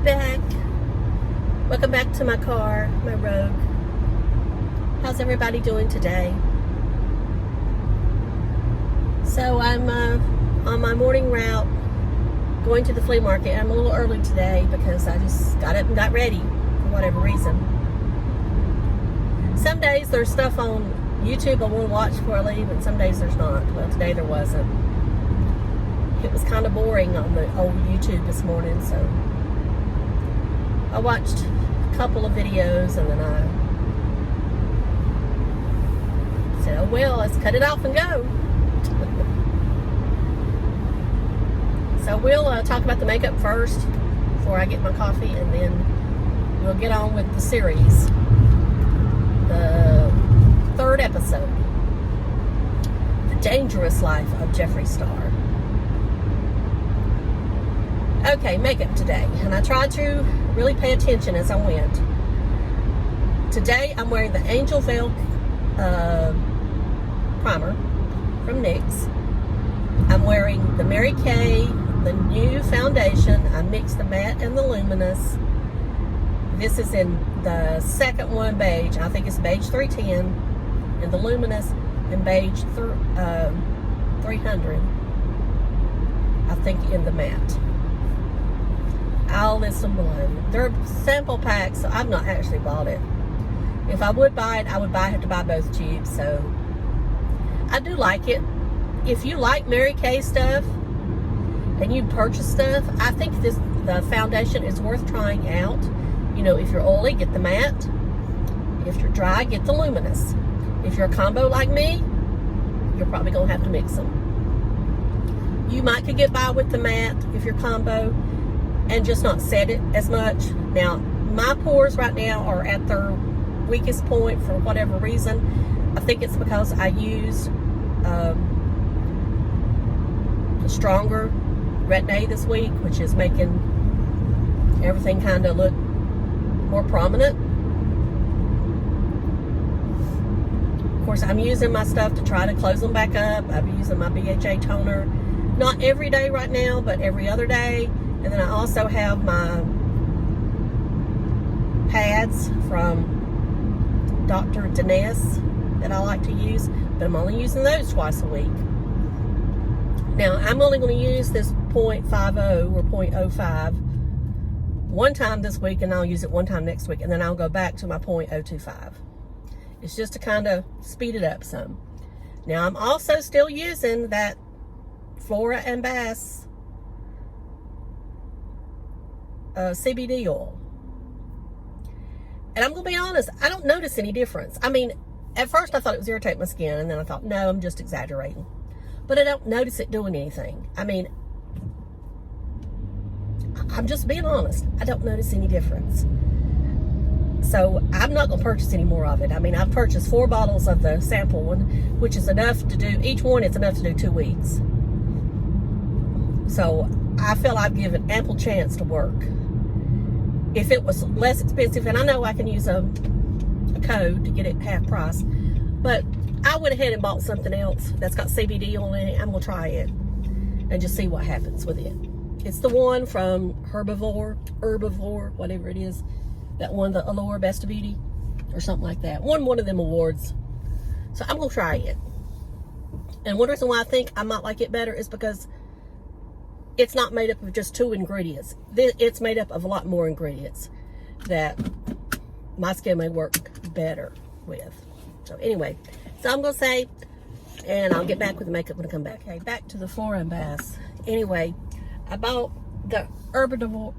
back. Welcome back to my car, my Rogue. How's everybody doing today? So I'm on my morning route going to the flea market. I'm a little early today because I just got up and got ready for whatever reason. Some days there's stuff on YouTube I want to watch before I leave, and some days there's not. Well, today there wasn't. It was kind of boring on the old YouTube this morning, so I watched a couple of videos and then I said, oh well, let's cut it off and go. So we'll talk about the makeup first before I get my coffee, and then we'll get on with the series, the third episode, The Dangerous Life of Jeffree Star. Okay, makeup today, and I tried to really pay attention as I went. Today I'm wearing the Angel Veil primer from NYX. I'm wearing the Mary Kay, the new foundation. I mixed the matte and the luminous. This is in the second one, beige. I think it's beige 310, and the luminous in beige 300. I think in the matte. I'll list them below. They're sample packs, so I've not actually bought it. If I would buy it, I would have to buy both tubes. So I do like it. If you like Mary Kay stuff and you purchase stuff, I think the foundation is worth trying out. You know, if you're oily, get the matte. If you're dry, get the luminous. If you're a combo like me, you're probably gonna have to mix them. You might could get by with the matte if you're combo and just not set it as much. Now, my pores right now are at their weakest point for whatever reason. I think it's because I used a stronger Retin-A this week, which is making everything kind of look more prominent. Of course, I'm using my stuff to try to close them back up. I'm using my BHA toner, not every day right now, but every other day. And then I also have my pads from Dr. Denise that I like to use, but I'm only using those twice a week. Now, I'm only going to use this 0.50 or 0.05 one time this week, and I'll use it one time next week, and then I'll go back to my 0.025. It's just to kind of speed it up some. Now, I'm also still using that Flora and Bass CBD oil. And I'm going to be honest, I don't notice any difference. I mean, at first I thought it was irritating my skin, and then I thought, no, I'm just exaggerating. But I don't notice it doing anything. I mean, I'm just being honest. I don't notice any difference. So I'm not going to purchase any more of it. I mean, I've purchased 4 bottles of the sample one, which is enough to do, each one is enough to do 2 weeks. So I feel I've given ample chance to work. If it was less expensive, and I know I can use a code to get it half price, but I went ahead and bought something else that's got CBD on it. I'm going to try it and just see what happens with it. It's the one from Herbivore, whatever it is. That one, the Allure Best of Beauty, or something like that. Won one of them awards. So I'm going to try it. And one reason why I think I might like it better is because it's not made up of just 2 ingredients. It's made up of a lot more ingredients that my skin may work better with. So anyway, so I'm going to say, and I'll get back with the makeup when I come back. Okay, back to the Flora and Bass. Anyway, I bought the Herbivore.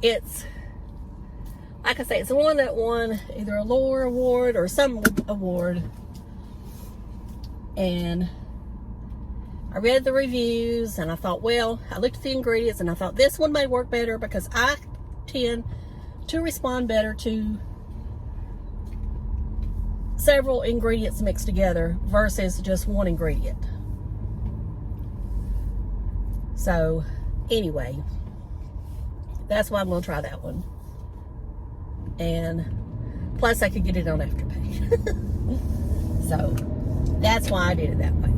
It's, like I say, it's the one that won either a Allure award or some award. And I read the reviews, and I thought, well, I looked at the ingredients, and I thought this one may work better because I tend to respond better to several ingredients mixed together versus just one ingredient. So, anyway, that's why I'm going to try that one. And plus, I could get it on Afterpay. So, that's why I did it that way.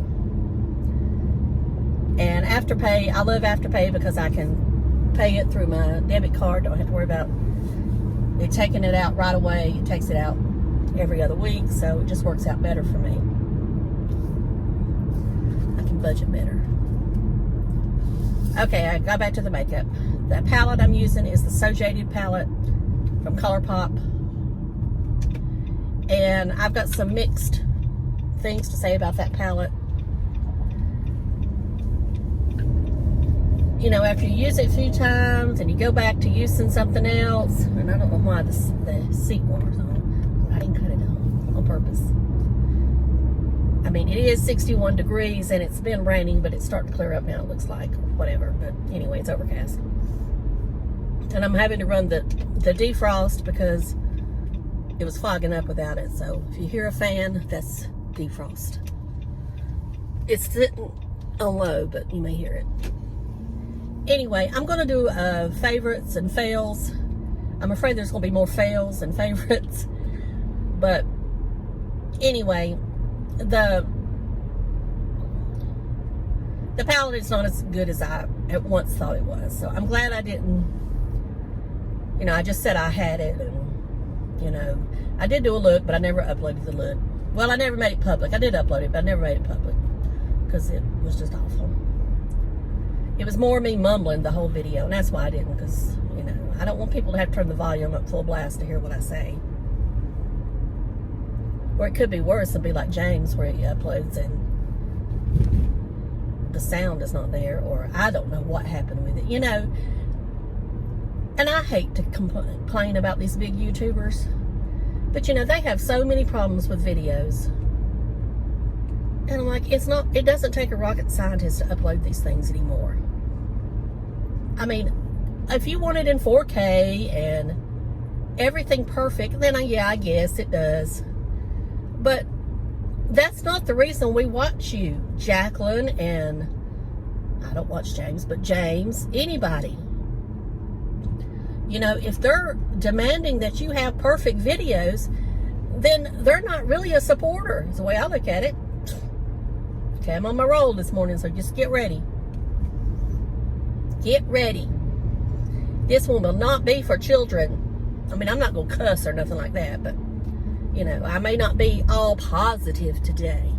And Afterpay, I love Afterpay because I can pay it through my debit card. Don't have to worry about it taking it out right away. It takes it out every other week, so it just works out better for me. I can budget better. Okay, I got back to the makeup. The palette I'm using is the So Jaded palette from ColourPop. And I've got some mixed things to say about that palette. You know, after you use it a few times and you go back to using something else, and I don't know why the seat warmer's on. I didn't cut it on purpose. I mean, it is 61 degrees and it's been raining, but it's starting to clear up now, it looks like, or whatever. But anyway, it's overcast. And I'm having to run the defrost because it was fogging up without it. So if you hear a fan, that's defrost. It's sitting on low, but you may hear it. Anyway, I'm going to do favorites and fails. I'm afraid there's going to be more fails than favorites. But anyway, the palette is not as good as I at once thought it was. So I'm glad I didn't, you know, I just said I had it. And, you know, I did do a look, but I never uploaded the look. Well, I never made it public. I did upload it, but I never made it public because it was just awful. It was more me mumbling the whole video, and that's why I didn't, because, you know, I don't want people to have to turn the volume up full blast to hear what I say. Or it could be worse and be like James, where he uploads and the sound is not there, or I don't know what happened with it, you know. And I hate to complain about these big YouTubers, but, you know, they have so many problems with videos. And I'm like, it doesn't take a rocket scientist to upload these things anymore. I mean, if you want it in 4K and everything perfect, then yeah, I guess it does. But that's not the reason we watch you, Jacqueline, and I don't watch James, but James, anybody. You know, if they're demanding that you have perfect videos, then they're not really a supporter, is the way I look at it. Okay, I'm on my roll this morning, so just get ready. Get ready. This one will not be for children. I mean, I'm not going to cuss or nothing like that, but, you know, I may not be all positive today.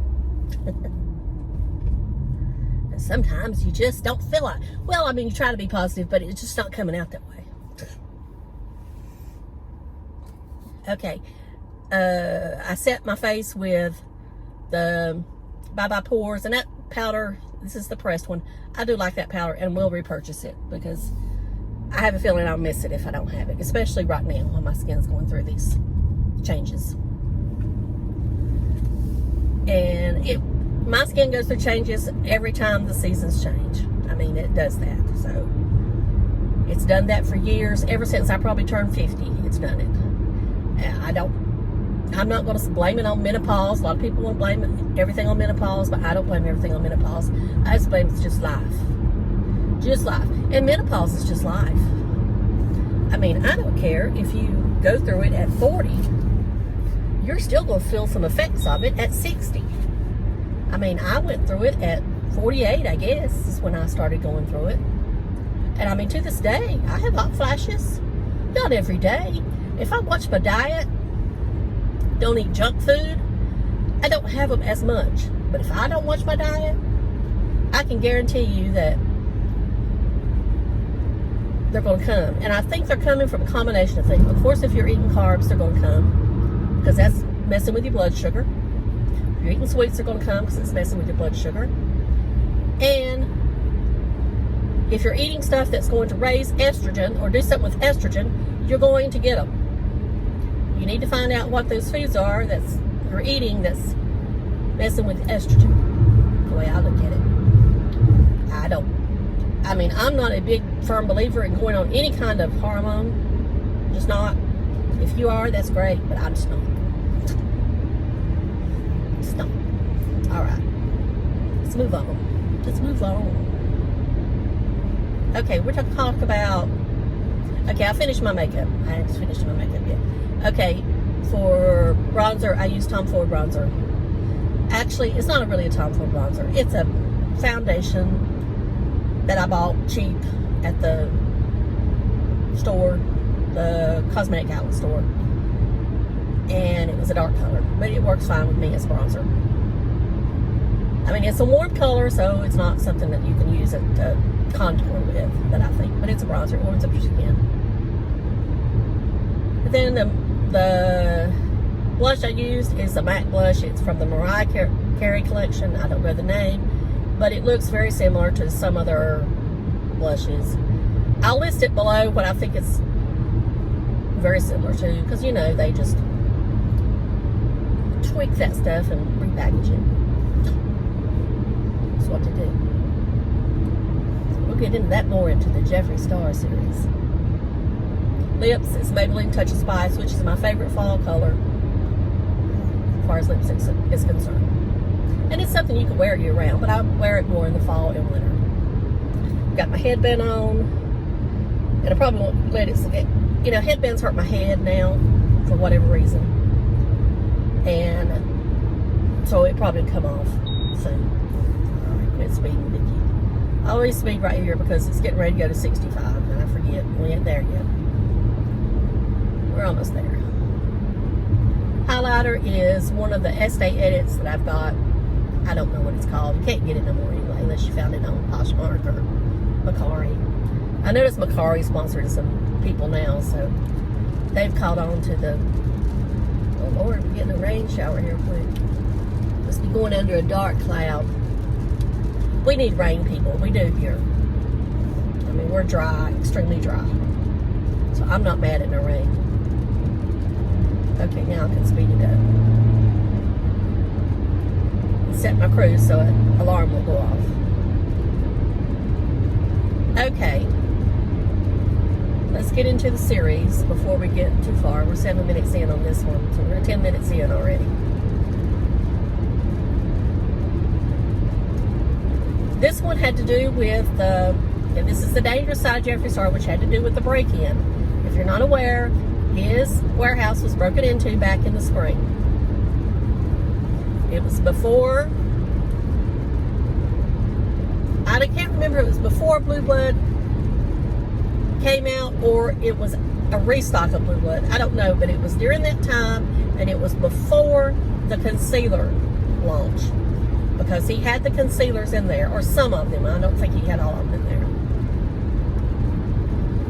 And sometimes you just don't feel like, well, I mean, you try to be positive, but it's just not coming out that way. Okay. I set my face with the ByeByePores, and that powder, this is the pressed one. I do like that powder and will repurchase it because I have a feeling I'll miss it if I don't have it, especially right now when my skin's going through these changes. And my skin goes through changes every time the seasons change. I mean, it does that. So it's done that for years, ever since I probably turned 50. It's done it. I'm not going to blame it on menopause. A lot of people want to blame everything on menopause, but I don't blame everything on menopause. I just blame it's just life. Just life. And menopause is just life. I mean, I don't care if you go through it at 40. You're still going to feel some effects of it at 60. I mean, I went through it at 48, I guess, is when I started going through it. And I mean, to this day, I have hot flashes. Not every day. If I watch my diet, don't eat junk food, I don't have them as much. But if I don't watch my diet, I can guarantee you that they're going to come. And I think they're coming from a combination of things. Of course, if you're eating carbs, they're going to come because that's messing with your blood sugar. If you're eating sweets, they're going to come because it's messing with your blood sugar. And if you're eating stuff that's going to raise estrogen or do something with estrogen, you're going to get them. You need to find out what those foods are that's you're eating that's messing with estrogen. The way I look at it. I mean, I'm not a big firm believer in going on any kind of hormone. Just not. If you are, that's great, but I'm just not. Just not. Alright. Let's move on. Let's move on. Okay, we're going to talk about... Okay, I finished my makeup. I haven't finished my makeup yet. Okay, for bronzer, I use Tom Ford bronzer. Actually, it's not really a Tom Ford bronzer. It's a foundation that I bought cheap at the store, the cosmetic outlet store. And it was a dark color, but it works fine with me as bronzer. I mean, it's a warm color, so it's not something that you can use it to contour with, that I think. But it's a bronzer. It warms up your skin. But then the blush I used is a matte blush. It's from the Mariah Carey collection. I don't know the name, but it looks very similar to some other blushes. I'll list it below what I think it's very similar to, because, you know, they just tweak that stuff and repackage it. That's what they do. We'll get into that more into the Jeffree Star series. Lips is Maybelline Touch of Spice, which is my favorite fall color as far as lipstick is concerned. And it's something you can wear year round, but I wear it more in the fall and winter. Got my headband on, and I probably won't let it, you know, headbands hurt my head now for whatever reason. And so it probably come off soon. Alright, quit speeding, Vicky. I always speed right here because it's getting ready to go to 65, and I forget we ain't there yet. We're almost there. Highlighter is one of the Estée edits that I've got. I don't know what it's called. You can't get it no more anyway, unless you found it on Poshmark or Macari. I noticed Macari sponsored some people now, so they've caught on to the, oh Lord, we're getting a rain shower here quick. Must be going under a dark cloud. We need rain, people. We do here. I mean, we're dry, extremely dry. So I'm not mad at no rain. Okay, now I can speed it up. Set my cruise so an alarm will go off. Okay. Let's get into the series before we get too far. We're 7 minutes in on this one, so we're 10 minutes in already. This one had to do with and this is the dangerous side of Jeffree Star, which had to do with the break-in. If you're not aware, his warehouse was broken into back in the spring. It was before, I can't remember if it was before Blue Blood came out or it was a restock of Blue Blood. I don't know, but it was during that time, and it was before the concealer launch, because he had the concealers in there, or some of them. I don't think he had all of them in there.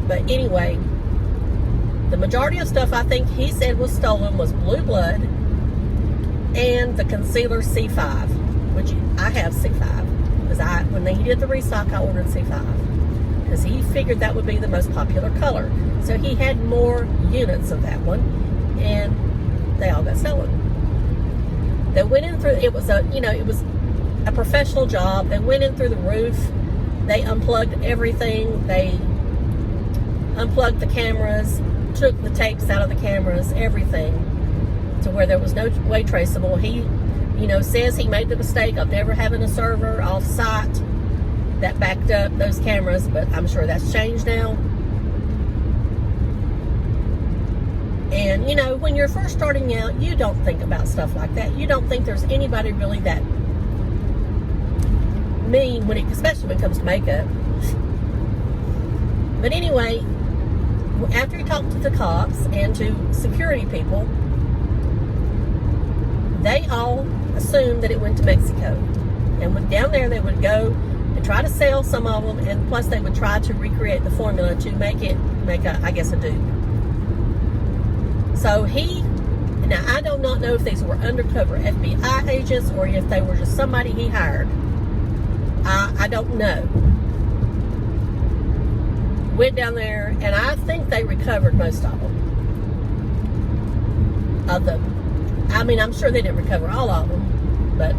But anyway, the majority of stuff I think he said was stolen was Blue Blood and the concealer C5, which I have C5, because when they did the restock, I ordered C5, because he figured that would be the most popular color. So he had more units of that one, and they all got stolen. They went in through, it was a professional job. They went in through the roof. They unplugged everything. They unplugged the cameras, took the tapes out of the cameras, everything, to where there was no way traceable. He, says he made the mistake of never having a server off-site that backed up those cameras, but I'm sure that's changed now. And, when you're first starting out, you don't think about stuff like that. You don't think there's anybody really that mean, especially when it comes to makeup. But anyway, after he talked to the cops and to security people, they all assumed that it went to Mexico. And down there, they would go and try to sell some of them, and plus they would try to recreate the formula to make a dupe. So now I do not know if these were undercover FBI agents or if they were just somebody he hired. I don't know. Went down there, and I think they recovered most of them. I'm sure they didn't recover all of them, but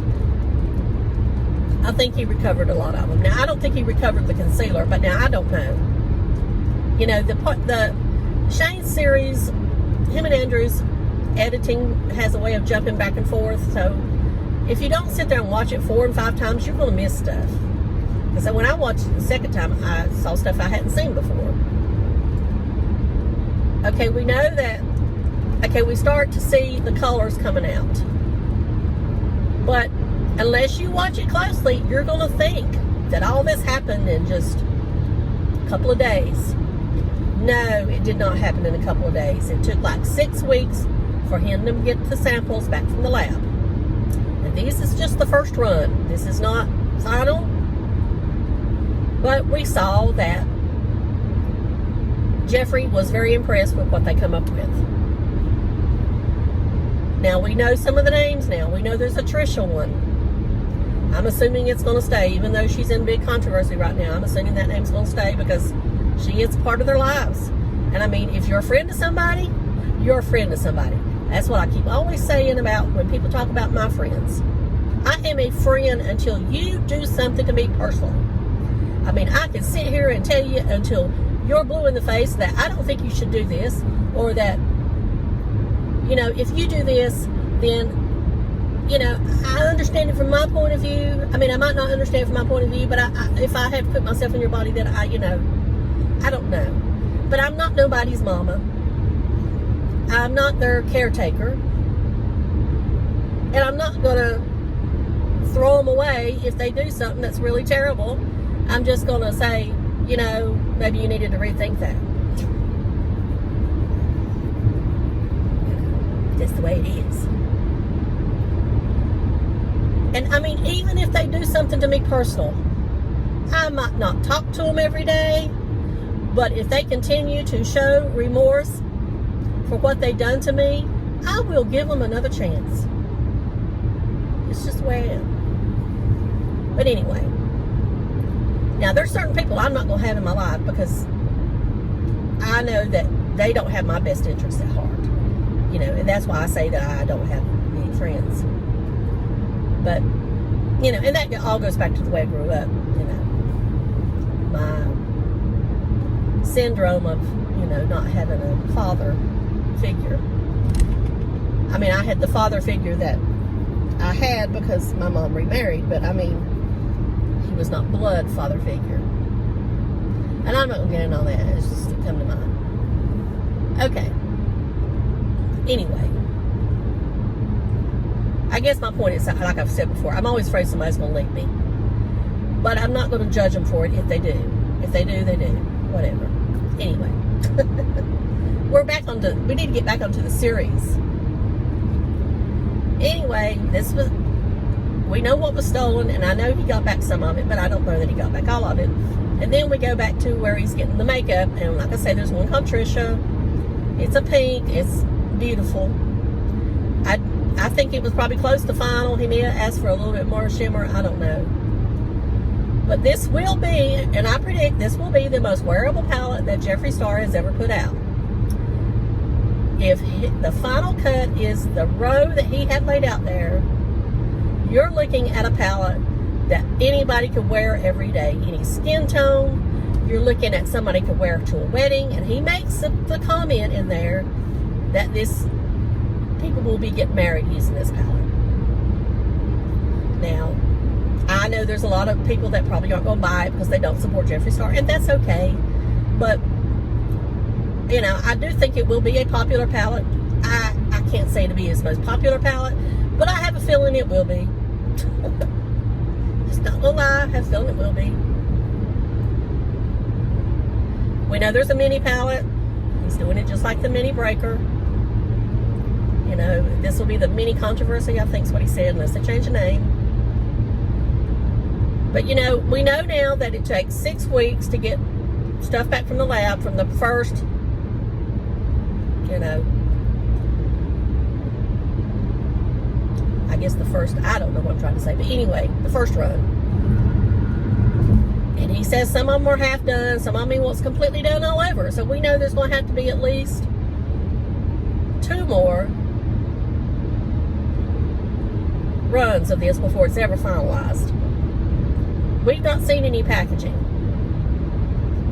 I think he recovered a lot of them. Now, I don't think he recovered the concealer, but now I don't know. The Shane series, him and Andrew's editing has a way of jumping back and forth, so if you don't sit there and watch it 4 and 5 times, you're going to miss stuff. So when I watched it the second time, I saw stuff I hadn't seen before. Okay, we know that, we start to see the colors coming out. But unless you watch it closely, you're going to think that all this happened in just a couple of days. No, it did not happen in a couple of days. It took like 6 weeks for him to get the samples back from the lab. And this is just the first run. This is not final. But we saw that Jeffree was very impressed with what they come up with. Now we know some of the names now. We know there's a Trisha one. I'm assuming it's going to stay, even though she's in big controversy right now. I'm assuming that name's going to stay because she is part of their lives. And I mean, if you're a friend to somebody, you're a friend to somebody. That's what I keep always saying about when people talk about my friends. I am a friend until you do something to me personally. I mean, I can sit here and tell you until you're blue in the face that I don't think you should do this, or that, you know, if you do this, then, you know, I understand it from my point of view. I mean, I might not understand it from my point of view, but if I have to put myself in your body, then you know, I don't know. But I'm not nobody's mama. I'm not their caretaker. And I'm not going to throw them away if they do something that's really terrible. I'm just going to say, you know, maybe you needed to rethink that. That's the way it is. And I mean, even if they do something to me personal, I might not talk to them every day, but if they continue to show remorse for what they've done to me, I will give them another chance. It's just the way I am. But anyway, now there's certain people I'm not going to have in my life because I know that they don't have my best interests at heart. You know, and that's why I say that I don't have many friends. But, you know, and that all goes back to the way I grew up, you know. My syndrome of, you know, not having a father figure. I mean, I had the father figure that I had because my mom remarried, but I mean, he was not blood father figure. And I'm not going to get into all that. It's just to come to mind. Okay. Anyway. I guess my point is, like I've said before, I'm always afraid somebody's going to leave me. But I'm not going to judge them for it if they do. If they do, they do. Whatever. Anyway. We need to get back onto the series. Anyway, we know what was stolen, and I know he got back some of it, but I don't know that he got back all of it. And then we go back to where he's getting the makeup, and like I say, there's one called Trisha. It's a pink. It's beautiful. I think it was probably close to final. He may have asked for a little bit more shimmer. I don't know. But this will be, and I predict this will be the most wearable palette that Jeffree Star has ever put out. If the final cut is the row that he had laid out there, you're looking at a palette that anybody could wear every day. Any skin tone. You're looking at somebody could wear to a wedding. And he makes the comment in there that people will be getting married using this palette. Now, I know there's a lot of people that probably aren't going to buy it because they don't support Jeffree Star, and that's okay. But, you know, I do think it will be a popular palette. I can't say to be his most popular palette, but I have a feeling it will be. Just not going to lie, I have a feeling it will be. We know there's a mini palette. He's doing it just like the mini breaker. You know, this will be the mini controversy, I think is what he said, unless they change the name. But, you know, we know now that it takes 6 weeks to get stuff back from the lab from the first, you know, I guess the first, I don't know what I'm trying to say, but anyway, the first run. And he says some of them are half done, some of them he wants completely done all over. So we know there's going to have to be at least 2 more runs of this before it's ever finalized. We've not seen any packaging.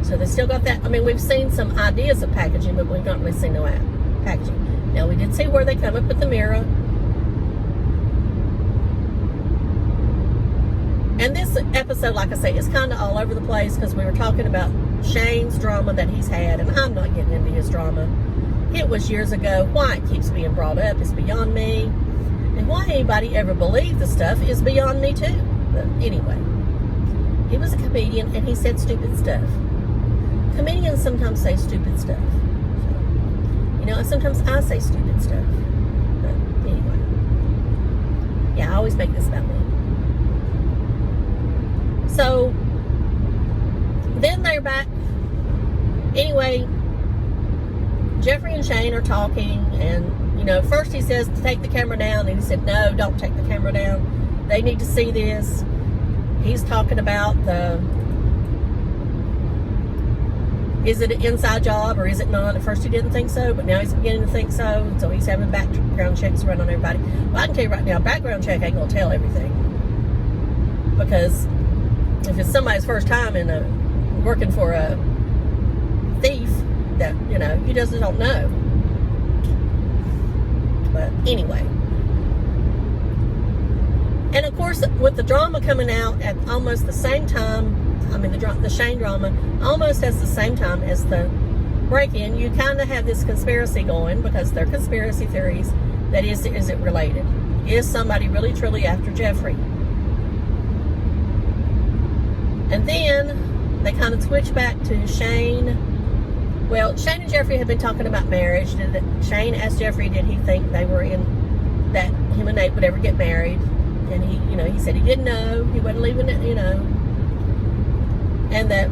So they still got that. I mean, we've seen some ideas of packaging, but we've not really seen no packaging. Now, we did see where they come up with the mirror. And this episode, like I say, is kind of all over the place because we were talking about Shane's drama that he's had, and I'm not getting into his drama. It was years ago. Why it keeps being brought up is beyond me. And why anybody ever believed the stuff is beyond me too. But anyway, He was a comedian, and he said stupid stuff. Comedians sometimes say stupid stuff. So, you know, sometimes I say stupid stuff. But anyway. Yeah, I always make this about me. So, then they're back. Anyway, Jeffree and Shane are talking, and, you know, first he says to take the camera down, and he said, no, don't take the camera down. They need to see this. He's talking about is it an inside job or is it not? At first he didn't think so, but now he's beginning to think so. So he's having background checks run on everybody. Well, I can tell you right now, background check ain't gonna tell everything. Because if it's somebody's first time in working for a thief, that, you know, you just don't know. But anyway. And of course, with the drama coming out at almost the same time, I mean, the Shane drama almost at the same time as the break-in, you kind of have this conspiracy going, because they're conspiracy theories. That is it related? Is somebody really truly after Jeffree? And then they kind of switch back to Shane. Well, Shane and Jeffree had been talking about marriage. Shane asked Jeffree, did he think they were in, that him and Nate would ever get married? And he, you know, he said he didn't know. He wasn't leaving it, you know. And that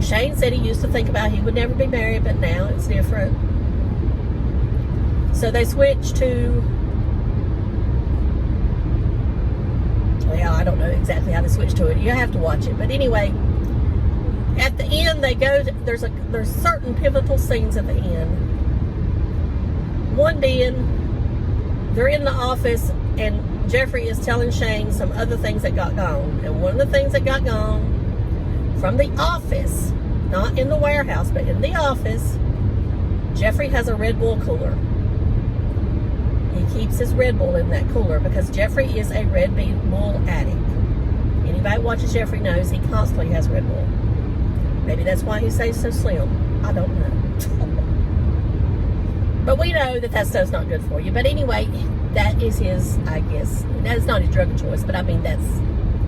Shane said he used to think about he would never be married, but now it's different. So they switched to, well, I don't know exactly how they switched to it. You have to watch it. But anyway, at the end, they go, there's certain pivotal scenes at the end. One being, they're in the office, and Jeffree is telling Shane some other things that got gone. And one of the things that got gone from the office, not in the warehouse, but in the office, Jeffree has a Red Bull cooler. He keeps his Red Bull in that cooler because Jeffree is a Red Bull addict. Anybody who watches Jeffree knows he constantly has Red Bull. Maybe that's why he stays so slim. I don't know. But we know that stuff's not good for you. But anyway, that is his, I guess, that is not his drug of choice, but I mean,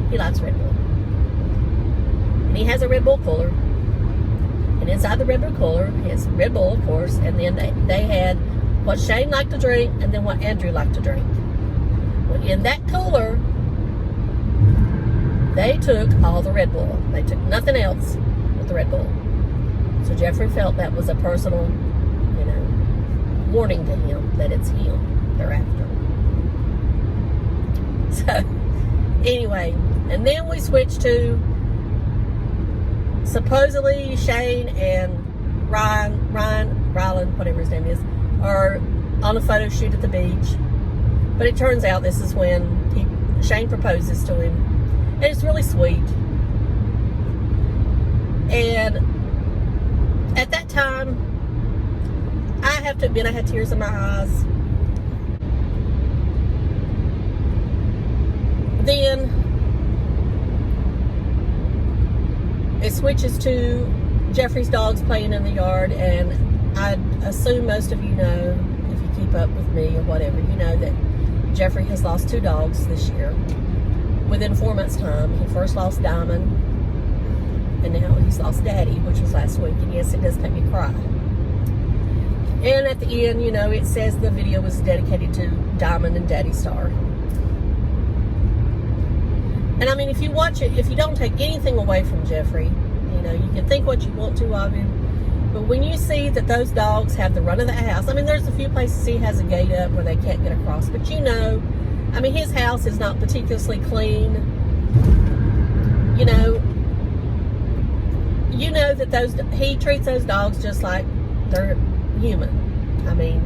he likes Red Bull. And he has a Red Bull cooler. And inside the Red Bull cooler is Red Bull, of course, and then they had what Shane liked to drink and then what Andrew liked to drink. Well, in that cooler, they took all the Red Bull. They took nothing else but the Red Bull. So Jeffree felt that was a personal, you know, warning to him that it's him they're after. So, anyway, and then we switched to supposedly Shane and Rylan, whatever his name is, are on a photo shoot at the beach. But it turns out this is when Shane proposes to him. And it's really sweet. And at that time, I have to admit I had tears in my eyes. Then it switches to Jeffree's dogs playing in the yard, and I assume most of you know, if you keep up with me or whatever, you know that Jeffree has lost 2 dogs this year within 4 months' time. He first lost Diamond, and now he's lost Daddy, which was last week. And yes, it does make me cry. And at the end, you know, it says the video was dedicated to Diamond and Daddy Star. And I mean, if you watch it, if you don't take anything away from Jeffree, you know, you can think what you want to of him. But when you see that those dogs have the run of the house, I mean, there's a few places he has a gate up where they can't get across. But you know, I mean, his house is not particularly clean. You know that he treats those dogs just like they're human. I mean,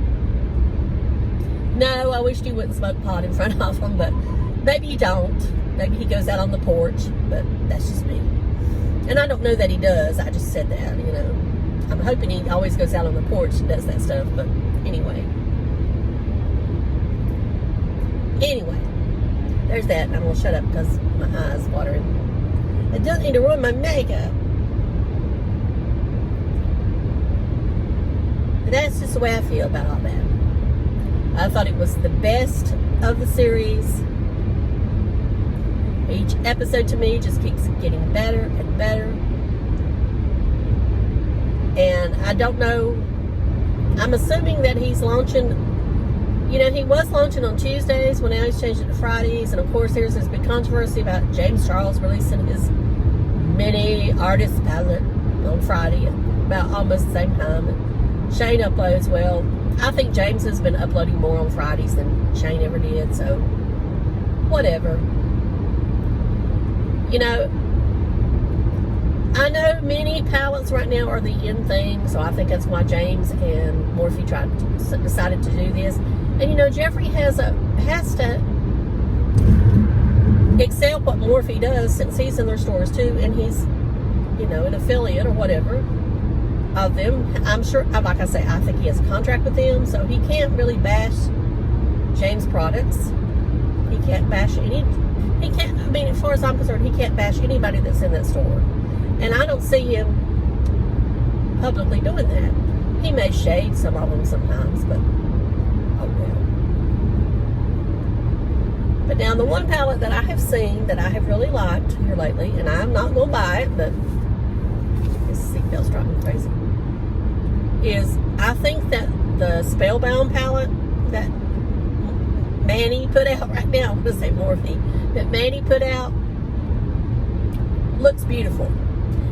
no, I wish you wouldn't smoke pot in front of them, but maybe you don't. Maybe he goes out on the porch, but that's just me. And I don't know that he does. I just said that, you know. I'm hoping he always goes out on the porch and does that stuff, but anyway. Anyway, there's that. And I'm going to shut up because my eye's watering. I don't need to ruin my makeup. But that's just the way I feel about all that. I thought it was the best of the series. Each episode to me just keeps getting better and better. And I don't know, I'm assuming that he's launching, you know, he was launching on Tuesdays, well now he's changed it to Fridays. And of course there's this big controversy about James Charles releasing his mini artist palette on Friday at about almost the same time. And Shane uploads, well, I think James has been uploading more on Fridays than Shane ever did, so whatever. You know, I know mini palettes right now are the in thing, so I think that's why James and Morphe decided to do this. And you know, Jeffree has to excel what Morphe does, since he's in their stores too, and he's, you know, an affiliate or whatever of them. I'm sure, like I say, I think he has a contract with them, so he can't really bash James products. He can't bash any. He can't. I mean, as far as I'm concerned, he can't bash anybody that's in that store. And I don't see him publicly doing that. He may shade some of them sometimes, but oh well. But now the one palette that I have seen that I have really liked here lately, and I'm not going to buy it, but this seatbelt's driving me crazy, is I think that the Spellbound palette that Manny put out right now, I'm going to say Morphe, that Manny put out looks beautiful.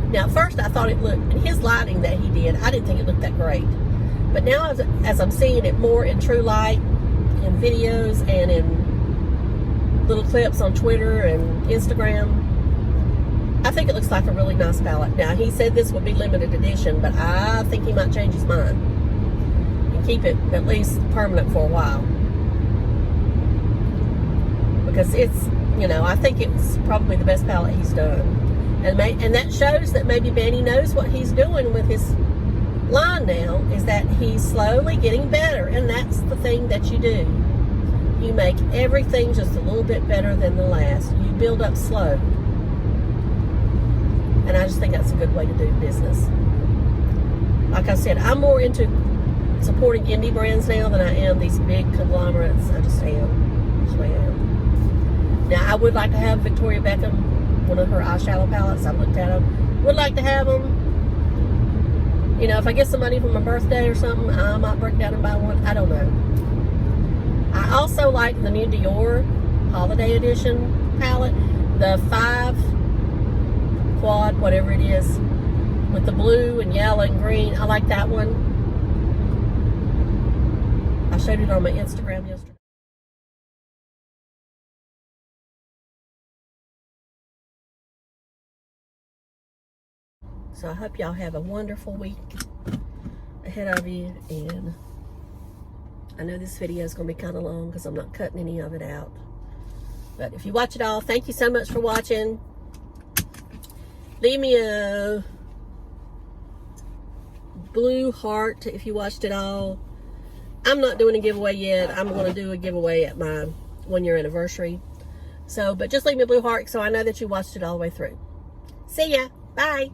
Now, at first I thought it looked, in his lighting that he did, I didn't think it looked that great. But now as I'm seeing it more in true light, in videos, and in little clips on Twitter and Instagram, I think it looks like a really nice palette. Now, he said this would be limited edition, but I think he might change his mind and keep it at least permanent for a while. Because it's, you know, I think it's probably the best palette he's done. And that shows that maybe Manny knows what he's doing with his line now, is that he's slowly getting better. And that's the thing that you do. You make everything just a little bit better than the last. You build up slow. And I just think that's a good way to do business. Like I said, I'm more into supporting indie brands now than I am these big conglomerates. I just am. That's the way I am. Now, I would like to have Victoria Beckham, one of her eyeshadow palettes. I've looked at them. Would like to have them. You know, if I get some money for my birthday or something, I might break down and buy one. I don't know. I also like the new Dior Holiday Edition palette. The 5 quad, whatever it is, with the blue and yellow and green. I like that one. I showed it on my Instagram yesterday. So I hope y'all have a wonderful week ahead of you, and I know this video is going to be kind of long because I'm not cutting any of it out. But if you watch it all, thank you so much for watching. Leave me a blue heart if you watched it all. I'm not doing a giveaway yet. I'm going to do a giveaway at my 1-year anniversary. So, but just leave me a blue heart so I know that you watched it all the way through. See ya. Bye.